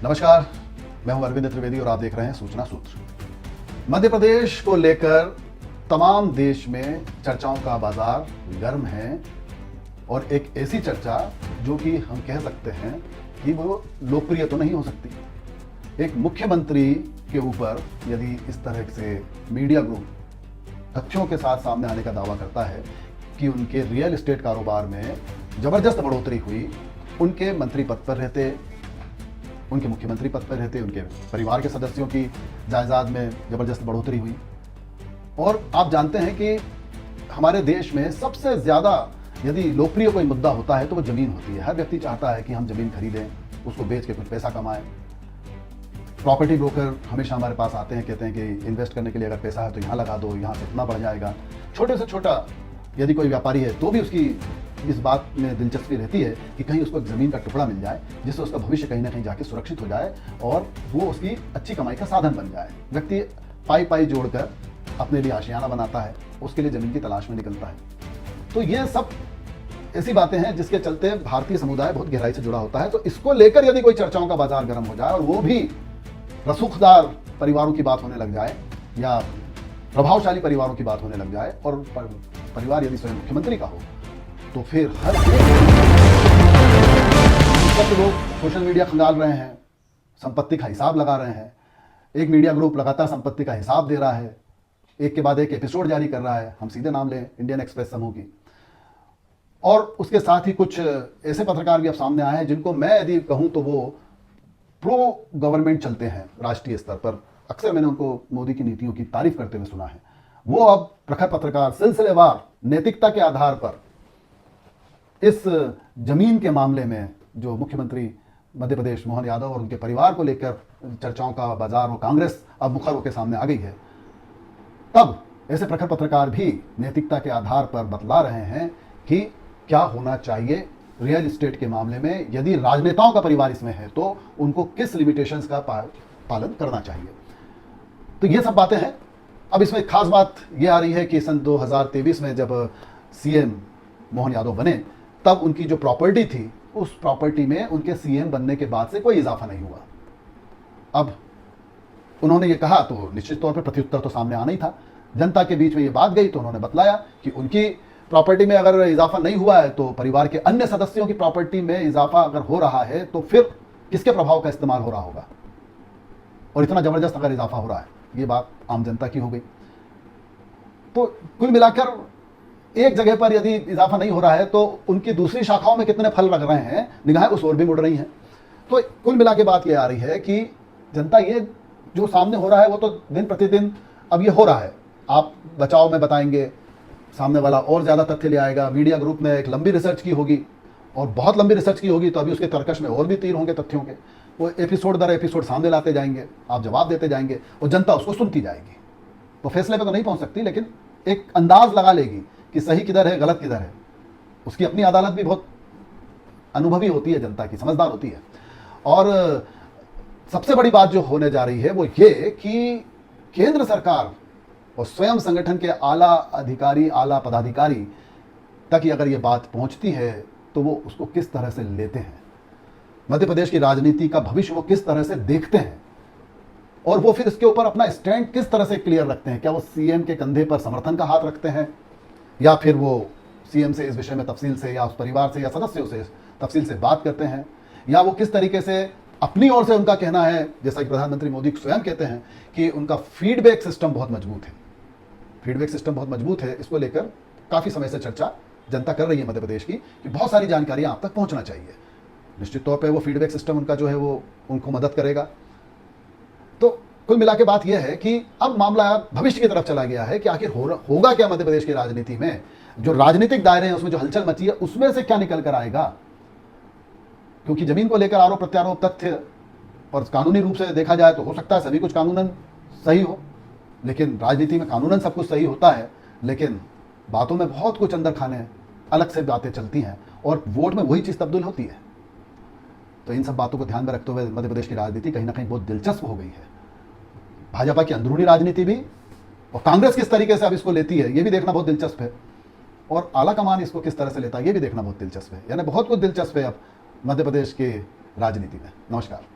नमस्कार, मैं हूं अरविंद त्रिवेदी और आप देख रहे हैं सूचना सूत्र। मध्य प्रदेश को लेकर तमाम देश में चर्चाओं का बाजार गर्म है और एक ऐसी चर्चा जो कि हम कह सकते हैं कि वो लोकप्रिय तो नहीं हो सकती। एक मुख्यमंत्री के ऊपर यदि इस तरह से मीडिया ग्रुप तथ्यों के साथ सामने आने का दावा करता है कि उनके रियल एस्टेट कारोबार में जबरदस्त बढ़ोतरी हुई, उनके मंत्री पद पर रहते, उनके मुख्यमंत्री पद पर रहते, उनके परिवार के सदस्यों की जायदाद में जबरदस्त बढ़ोतरी हुई। और आप जानते हैं कि हमारे देश में सबसे ज्यादा यदि लोकप्रिय कोई मुद्दा होता है तो वो जमीन होती है। हर व्यक्ति चाहता है कि हम जमीन खरीदें, उसको बेच के कुछ पैसा कमाएं। प्रॉपर्टी ब्रोकर हमेशा हमारे पास आते हैं, कहते हैं कि इन्वेस्ट करने के लिए अगर पैसा है तो यहाँ लगा दो, यहाँ से इतना बढ़ जाएगा। छोटे से छोटा यदि कोई व्यापारी है तो भी उसकी इस बात में दिलचस्पी रहती है कि कहीं उसको एक ज़मीन का टुकड़ा मिल जाए जिससे उसका भविष्य कहीं ना कहीं जाके सुरक्षित हो जाए और वो उसकी अच्छी कमाई का साधन बन जाए। व्यक्ति पाई पाई जोड़कर अपने लिए आशियाना बनाता है, उसके लिए ज़मीन की तलाश में निकलता है। तो ये सब ऐसी बातें हैं जिसके चलते भारतीय समुदाय बहुत गहराई से जुड़ा होता है। तो इसको लेकर यदि कोई चर्चाओं का बाजार गर्म हो जाए और वो भी रसूखदार परिवारों की बात होने लग जाए या प्रभावशाली परिवारों की बात होने लग जाए और परिवार यदि स्वयं मुख्यमंत्री का हो तो फिर हर सब लोग सोशल मीडिया खंगाल रहे हैं, संपत्ति का हिसाब लगा रहे हैं। एक मीडिया ग्रुप लगातार संपत्ति का हिसाब दे रहा है, एक के बाद एक एपिसोड जारी कर रहा है। हम सीधे नाम लें इंडियन एक्सप्रेस समूह की। और उसके साथ ही कुछ ऐसे पत्रकार भी अब सामने आए हैं जिनको मैं यदि कहूं तो वो प्रो गवर्नमेंट चलते हैं राष्ट्रीय स्तर पर। अक्सर मैंने उनको मोदी की नीतियों की तारीफ करते हुए सुना है। वो अब प्रखर पत्रकार सिलसिलेवार नैतिकता के आधार पर इस जमीन के मामले में जो मुख्यमंत्री मध्य प्रदेश मोहन यादव और उनके परिवार को लेकर चर्चाओं का बाजार और कांग्रेस अब मुखर होकर सामने आ गई है, तब ऐसे प्रखर पत्रकार भी नैतिकता के आधार पर बतला रहे हैं कि क्या होना चाहिए रियल एस्टेट के मामले में। यदि राजनेताओं का परिवार इसमें है तो उनको किस लिमिटेशंस का पालन करना चाहिए। तो ये सब बातें हैं। अब इसमें खास बात यह आ रही है कि सन 2023 में जब सीएम मोहन यादव बने तब उनकी जो प्रॉपर्टी थी उस प्रॉपर्टी में उनके सीएम बनने के बाद से कोई इजाफा नहीं हुआ। अब उन्होंने ये कहा तो निश्चित तौर पर प्रत्युत्तर तो सामने आना ही था। जनता के बीच में ये बात गई तो उन्होंने बतलाया कि उनकी प्रॉपर्टी में अगर इजाफा नहीं हुआ है तो परिवार के अन्य सदस्यों की प्रॉपर्टी में इजाफा अगर हो रहा है तो फिर किसके प्रभाव का इस्तेमाल हो रहा होगा, और इतना जबरदस्त अगर इजाफा हो रहा है। ये बात आम जनता की हो गई। तो कुल मिलाकर एक जगह पर यदि इजाफा नहीं हो रहा है तो उनकी दूसरी शाखाओं में कितने फल लग रहे हैं, निगाहें उस ओर भी मुड़ रही हैं। तो कुल मिला के बात ये आ रही है कि जनता ये जो सामने हो रहा है वो तो दिन प्रतिदिन अब ये हो रहा है। आप बचाव में बताएंगे, सामने वाला और ज़्यादा तथ्य ले आएगा। मीडिया ग्रुप ने एक लंबी रिसर्च की होगी और बहुत लंबी रिसर्च की होगी तो अभी उसके तर्कश में और भी तीर होंगे तथ्यों के। वो एपिसोड दर एपिसोड सामने लाते जाएंगे, आप जवाब देते जाएंगे और जनता उसको सुनती जाएगी। तो फैसले पे तो नहीं पहुंच सकती लेकिन एक अंदाज लगा लेगी कि सही किधर है, गलत किधर है। उसकी अपनी अदालत भी बहुत अनुभवी होती है, जनता की समझदार होती है। और सबसे बड़ी बात जो होने जा रही है वो ये कि केंद्र सरकार और स्वयं संगठन के आला अधिकारी, आला पदाधिकारी तक अगर ये बात पहुंचती है तो वो उसको किस तरह से लेते हैं, मध्य प्रदेश की राजनीति का भविष्य वो किस तरह से देखते हैं और वो फिर इसके ऊपर अपना स्टैंड किस तरह से क्लियर रखते हैं। क्या वो सीएम के कंधे पर समर्थन का हाथ रखते हैं या फिर वो सीएम से इस विषय में तफसील से या उस परिवार से या सदस्यों से तफसील से बात करते हैं, या वो किस तरीके से अपनी ओर से उनका कहना है, जैसा कि प्रधानमंत्री मोदी स्वयं कहते हैं कि उनका फीडबैक सिस्टम बहुत मजबूत है। फीडबैक सिस्टम बहुत मजबूत है, इसको लेकर काफ़ी समय से चर्चा जनता कर रही है मध्य प्रदेश की कि बहुत सारी जानकारियाँ आप तक पहुँचना चाहिए। निश्चित तौर पे वो फीडबैक सिस्टम उनका जो है वो उनको मदद करेगा। तो कुल मिला के बात यह है कि अब मामला भविष्य की तरफ चला गया है कि आखिर होगा क्या मध्य प्रदेश की राजनीति में। जो राजनीतिक दायरे हैं उसमें जो हलचल मची है उसमें से क्या निकल कर आएगा, क्योंकि जमीन को लेकर आरोप प्रत्यारोप तथ्य और कानूनी रूप से देखा जाए तो हो सकता है सभी कुछ कानूनन सही हो, लेकिन राजनीति में कानूनन सब कुछ सही होता है लेकिन बातों में बहुत कुछ अंदर खाने अलग से बातें चलती हैं और वोट में वही चीज़ तब्दील होती है। तो इन सब बातों को ध्यान में रखते हुए मध्य प्रदेश की राजनीति कहीं ना कहीं बहुत दिलचस्प हो गई है। भाजपा की अंदरूनी राजनीति भी और कांग्रेस किस तरीके से अब इसको लेती है ये भी देखना बहुत दिलचस्प है, और आला कमान इसको किस तरह से लेता है ये भी देखना बहुत दिलचस्प है। यानी बहुत कुछ दिलचस्प है अब मध्य प्रदेश के राजनीति में। नमस्कार।